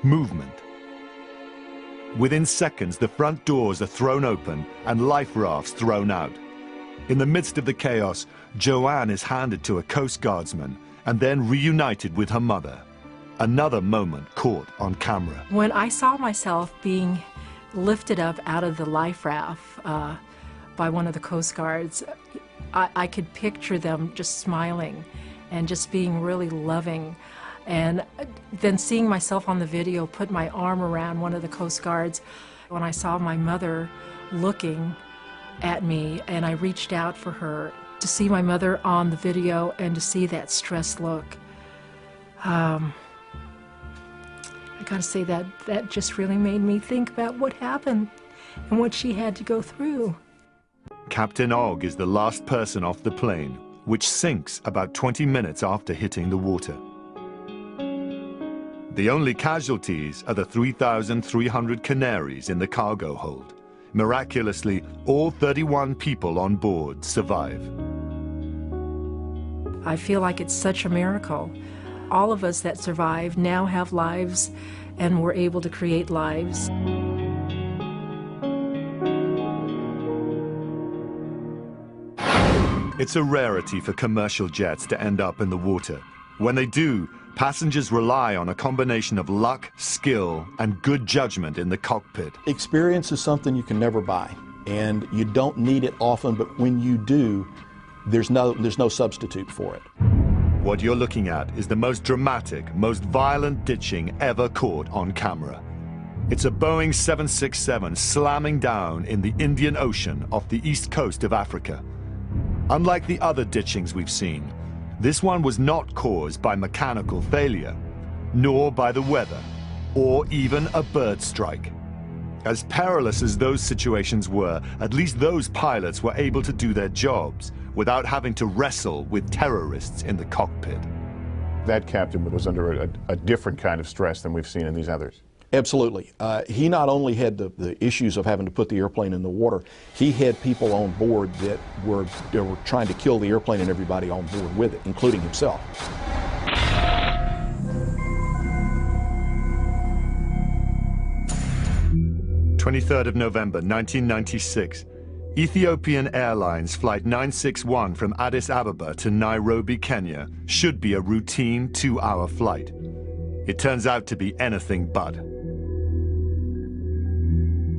movement. Within seconds, the front doors are thrown open and life rafts thrown out. In the midst of the chaos, Joanne is handed to a Coast Guardsman and then reunited with her mother. Another moment caught on camera. When I saw myself being lifted up out of the life raft by one of the Coast Guards, I could picture them just smiling and just being really loving. And then seeing myself on the video put my arm around one of the Coast Guards, when I saw my mother looking at me and I reached out for her, to see my mother on the video and to see that stressed look, I gotta say that just really made me think about what happened and what she had to go through. Captain Ogg is the last person off the plane, which sinks about 20 minutes after hitting the water. The only casualties are the 3,300 canaries in the cargo hold. Miraculously, all 31 people on board survive. I feel like it's such a miracle. All of us that survived now have lives, and we're able to create lives. It's a rarity for commercial jets to end up in the water. When they do, passengers rely on a combination of luck, skill, and good judgment in the cockpit. Experience is something you can never buy, and you don't need it often, but when you do, there's no substitute for it. What you're looking at is the most dramatic, most violent ditching ever caught on camera. It's a Boeing 767 slamming down in the Indian Ocean off the east coast of Africa. Unlike the other ditchings we've seen, this one was not caused by mechanical failure, nor by the weather, or even a bird strike. As perilous as those situations were, at least those pilots were able to do their jobs without having to wrestle with terrorists in the cockpit. That captain was under a different kind of stress than we've seen in these others. Absolutely. He not only had the issues of having to put the airplane in the water, he had people on board that were trying to kill the airplane and everybody on board with it, including himself. November 23, 1996. Ethiopian Airlines Flight 961 from Addis Ababa to Nairobi, Kenya, should be a routine 2-hour flight. It turns out to be anything but.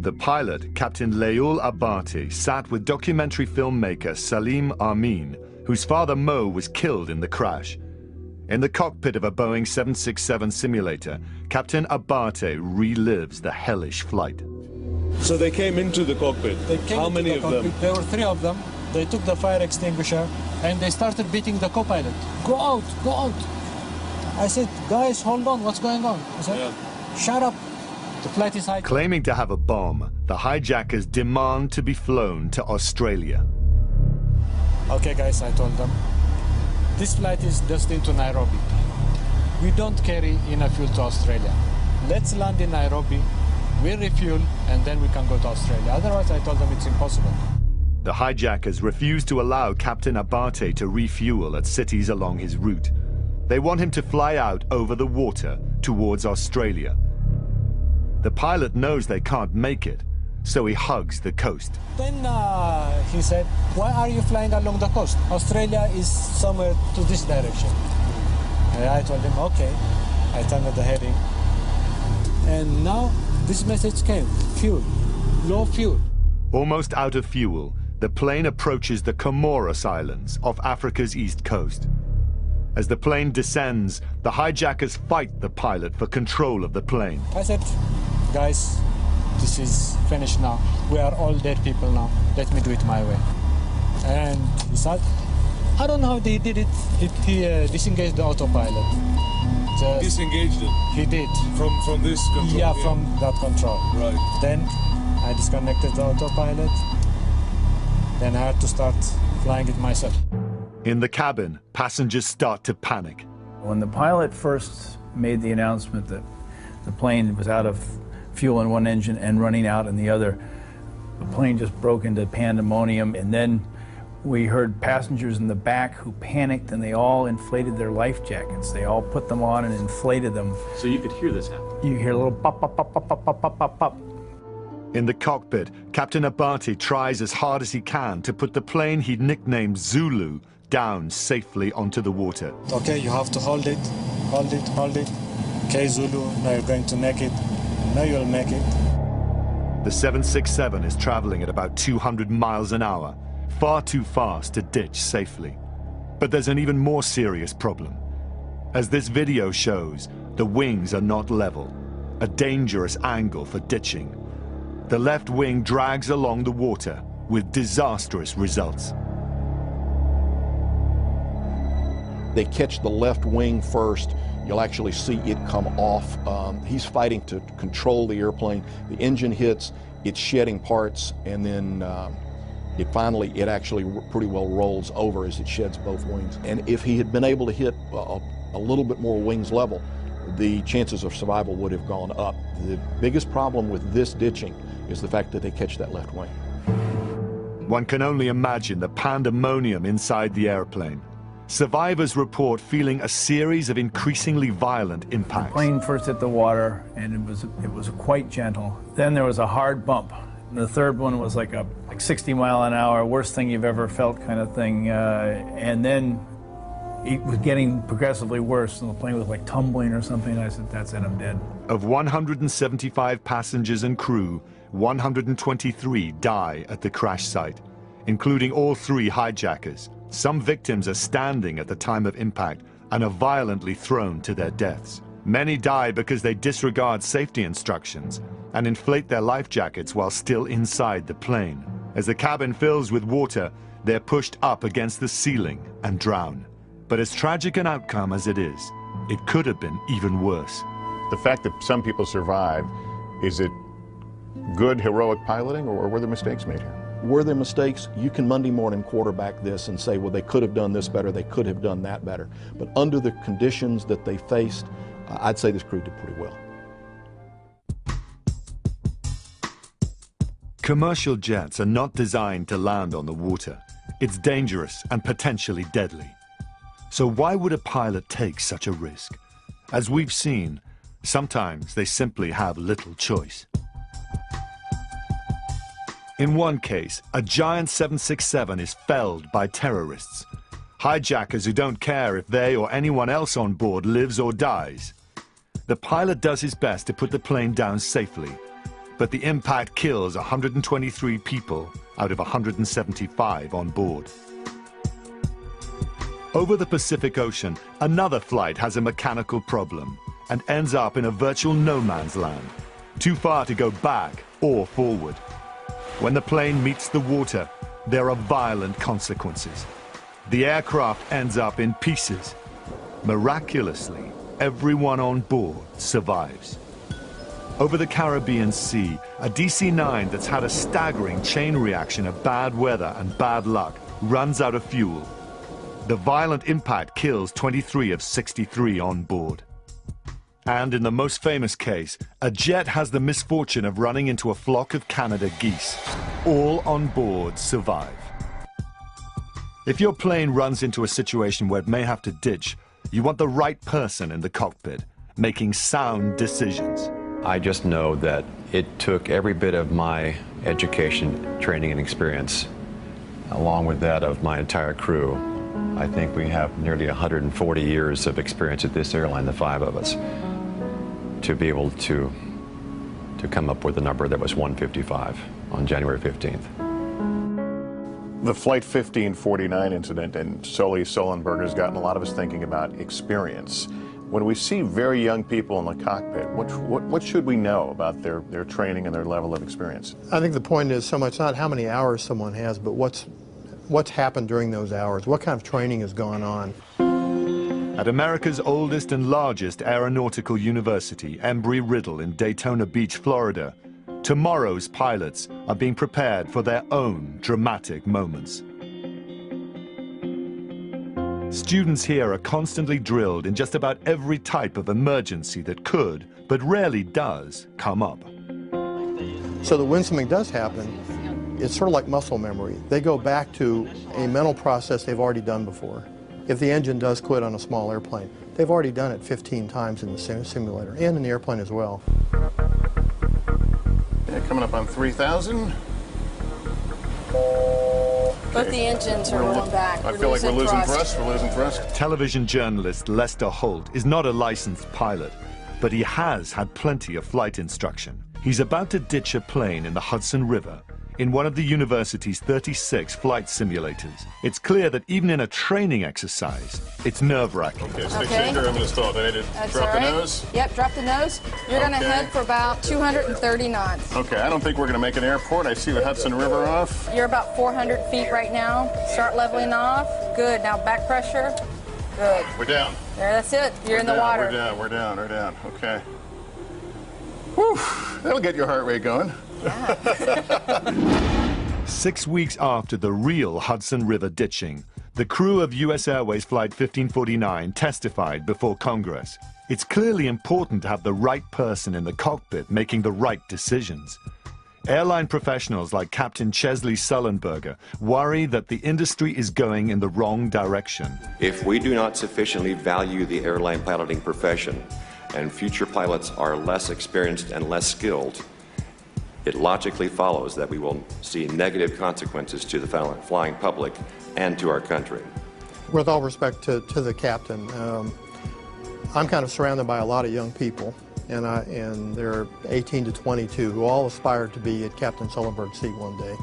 The pilot, Captain Leul Abate, sat with documentary filmmaker Salim Amin, whose father Mo was killed in the crash. In the cockpit of a Boeing 767 simulator, Captain Abate relives the hellish flight. So they came into the cockpit. How many of them? There were 3 of them. They took the fire extinguisher and they started beating the co-pilot. Go out, go out. I said, guys, hold on, what's going on? I said, shut up. The flight is high. Claiming to have a bomb, the hijackers demand to be flown to Australia. Okay, guys, I told them, this flight is destined to Nairobi. We don't carry enough fuel to Australia. Let's land in Nairobi, we refuel, and then we can go to Australia. Otherwise, I told them it's impossible. The hijackers refuse to allow Captain Abate to refuel at cities along his route. They want him to fly out over the water towards Australia. The pilot knows they can't make it, so he hugs the coast. Then he said, why are you flying along the coast? Australia is somewhere to this direction. And I told him, okay. I turned the heading. And now this message came, fuel, low fuel. Almost out of fuel, the plane approaches the Comoros Islands off Africa's east coast. As the plane descends, the hijackers fight the pilot for control of the plane. I said, guys, this is finished now. We are all dead people now. Let me do it my way. And he said, I don't know how they did it. He disengaged the autopilot. Disengaged it? He did. From this control? Yeah, from that control. Right. Then I disconnected the autopilot. Then I had to start flying it myself. In the cabin, passengers start to panic. When the pilot first made the announcement that the plane was out of fuel in one engine and running out in the other, the plane just broke into pandemonium. And then We heard passengers in the back who panicked, and they all inflated their life jackets. They all put them on and inflated them. So you could hear this happen? You hear a little pop, pop, pop, pop, pop, pop, pop, pop, pop. In the cockpit, Captain Abati tries as hard as he can to put the plane he'd nicknamed Zulu down safely onto the water. Okay, you have to hold it, hold it, hold it. Okay, Zulu, now you're going to make it. Now you'll make it. The 767 is traveling at about 200 miles an hour, far too fast to ditch safely. But there's an even more serious problem. As this video shows, the wings are not level, a dangerous angle for ditching. The left wing drags along the water with disastrous results. They catch the left wing first. You'll actually see it come off. He's fighting to control the airplane. The engine hits, it's shedding parts, and then it actually pretty well rolls over as it sheds both wings. And if he had been able to hit a little bit more wings level, the chances of survival would have gone up. The biggest problem with this ditching is the fact that they catch that left wing. One can only imagine the pandemonium inside the airplane. Survivors report feeling a series of increasingly violent impacts. The plane first hit the water, and it was quite gentle. Then there was a hard bump. And the third one was like 60 mile an hour, worst thing you've ever felt kind of thing. And then it was getting progressively worse, and the plane was like tumbling or something. I said, that's it, I'm dead. Of 175 passengers and crew, 123 die at the crash site, including all 3 hijackers. Some victims are standing at the time of impact and are violently thrown to their deaths. Many die because they disregard safety instructions and inflate their life jackets while still inside the plane. As the cabin fills with water, they're pushed up against the ceiling and drown. But as tragic an outcome as it is, it could have been even worse. The fact that some people survived, is it good, heroic piloting, or were there mistakes made here? Were there mistakes? You can Monday morning quarterback this and say, well, they could have done this better, they could have done that better. But under the conditions that they faced, I'd say this crew did pretty well. Commercial jets are not designed to land on the water. It's dangerous and potentially deadly. So why would a pilot take such a risk? As we've seen, sometimes they simply have little choice. In one case, a giant 767 is felled by terrorists, hijackers who don't care if they or anyone else on board lives or dies. The pilot does his best to put the plane down safely, but the impact kills 123 people out of 175 on board. Over the Pacific Ocean, another flight has a mechanical problem and ends up in a virtual no man's land, too far to go back or forward. When the plane meets the water, there are violent consequences. The aircraft ends up in pieces. Miraculously, everyone on board survives. Over the Caribbean Sea, a DC-9 that's had a staggering chain reaction of bad weather and bad luck runs out of fuel. The violent impact kills 23 of 63 on board. And in the most famous case, a jet has the misfortune of running into a flock of Canada geese. All on board survive. If your plane runs into a situation where it may have to ditch, you want the right person in the cockpit, making sound decisions. I just know that it took every bit of my education, training, and experience, along with that of my entire crew. I think we have nearly 140 years of experience at this airline, the 5 of us, to be able to come up with a number that was 155 on January 15th. The Flight 1549 incident and Sully Sullenberger has gotten a lot of us thinking about experience. When we see very young people in the cockpit, what should we know about their training and their level of experience? I think the point is so much not how many hours someone has, but what's happened during those hours, what kind of training has gone on. At America's oldest and largest aeronautical university, Embry-Riddle in Daytona Beach, Florida, tomorrow's pilots are being prepared for their own dramatic moments. Students here are constantly drilled in just about every type of emergency that could, but rarely does, come up. So that when something does happen, It's sort of like muscle memory. They go back to a mental process they've already done before. If the engine does quit on a small airplane, they've already done it 15 times in the simulator and in the airplane as well. Yeah, coming up on 3,000. Both the engines are rolling back. I feel like we're losing thrust. We're losing thrust. Television journalist Lester Holt is not a licensed pilot, but he has had plenty of flight instruction. He's about to ditch a plane in the Hudson River in one of the university's 36 flight simulators. It's clear that even in a training exercise, it's nerve-wracking. Okay, stick shaker, I'm going to stall. I need to drop the nose? Yep, drop the nose. You're going to head for about 230 knots. Okay, I don't think we're going to make an airport. I see the Hudson River off. You're about 400 feet right now. Start leveling off. Good. Now back pressure. Good. We're down. There, that's it. You're in the water. We're down. Okay. Whew, that'll get your heart rate going. Yeah. 6 weeks after the real Hudson River ditching, the crew of U.S. Airways Flight 1549 testified before Congress. It's clearly important to have the right person in the cockpit making the right decisions. Airline professionals like Captain Chesley Sullenberger worry that the industry is going in the wrong direction. If we do not sufficiently value the airline piloting profession, and future pilots are less experienced and less skilled, it logically follows that we will see negative consequences to the flying public and to our country. With all respect to the captain, I'm kind of surrounded by a lot of young people, and they're 18 to 22 who all aspire to be at Captain Sullenberg's seat one day.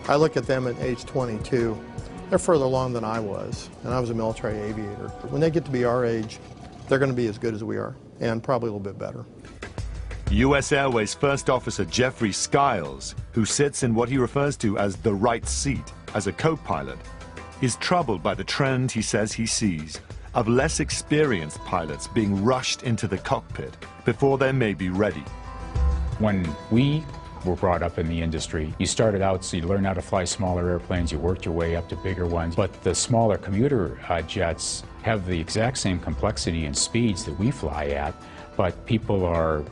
I look at them at age 22. They're further along than I was, and I was a military aviator. When they get to be our age, they're going to be as good as we are, and probably a little bit better. U.S. Airways First Officer Jeffrey Skiles, who sits in what he refers to as the right seat as a co-pilot, is troubled by the trend he says he sees of less experienced pilots being rushed into the cockpit before they may be ready. When we were brought up in the industry, you started out, so you learned how to fly smaller airplanes, you worked your way up to bigger ones, but the smaller commuter jets have the exact same complexity and speeds that we fly at, but people are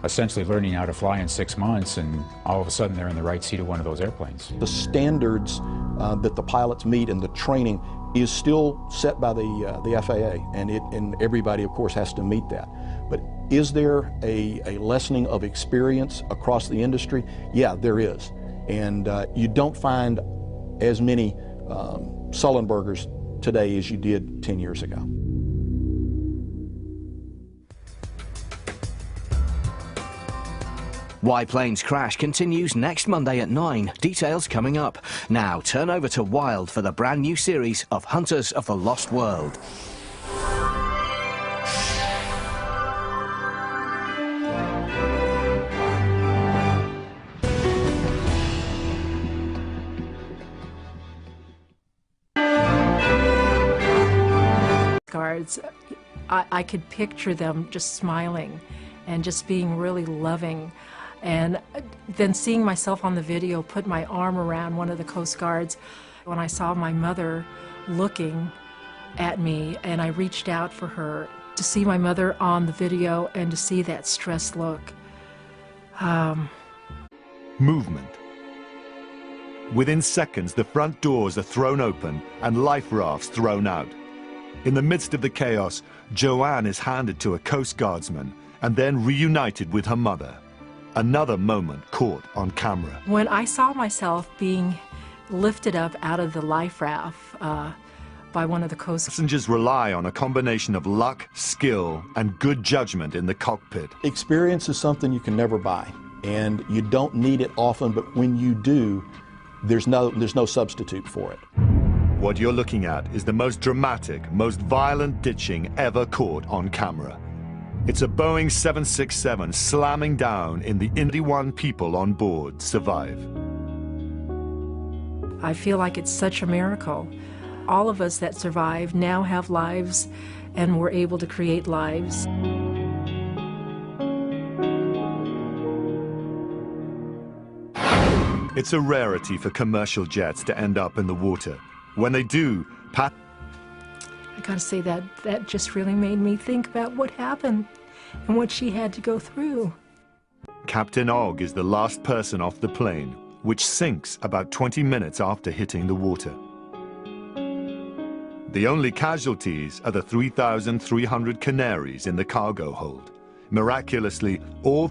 essentially learning how to fly in 6 months, and all of a sudden they're in the right seat of one of those airplanes. The standards that the pilots meet and the training is still set by the FAA, and everybody, of course, has to meet that. But is there a lessening of experience across the industry? Yeah, there is. And you don't find as many Sullenbergers today as you did 10 years ago. Why Planes Crash continues next Monday at 9. Details coming up. Now turn over to Wild for the brand new series of Hunters of the Lost World. Guards, I could picture them just smiling and just being really loving. And then seeing myself on the video, put my arm around one of the Coast Guards. When I saw my mother looking at me, and I reached out for her, to see my mother on the video and to see that stressed look. Movement. Within seconds, the front doors are thrown open and life rafts thrown out. In the midst of the chaos, Joanne is handed to a Coast Guardsman and then reunited with her mother. Another moment caught on camera. When I saw myself being lifted up out of the life raft by one of the Coast Guard. Passengers rely on a combination of luck, skill, and good judgment in the cockpit. Experience is something you can never buy, and you don't need it often, but when you do, there's no substitute for it. What you're looking at is the most dramatic, most violent ditching ever caught on camera. It's a Boeing 767 slamming down in the 21 people on board survive. I feel like it's such a miracle. All of us that survived now have lives, and we're able to create lives. It's a rarity for commercial jets to end up in the water. When they do, I gotta say that just really made me think about what happened and what she had to go through. Captain Og is the last person off the plane, which sinks about 20 minutes after hitting the water. The only casualties are the 3,300 canaries in the cargo hold. Miraculously, all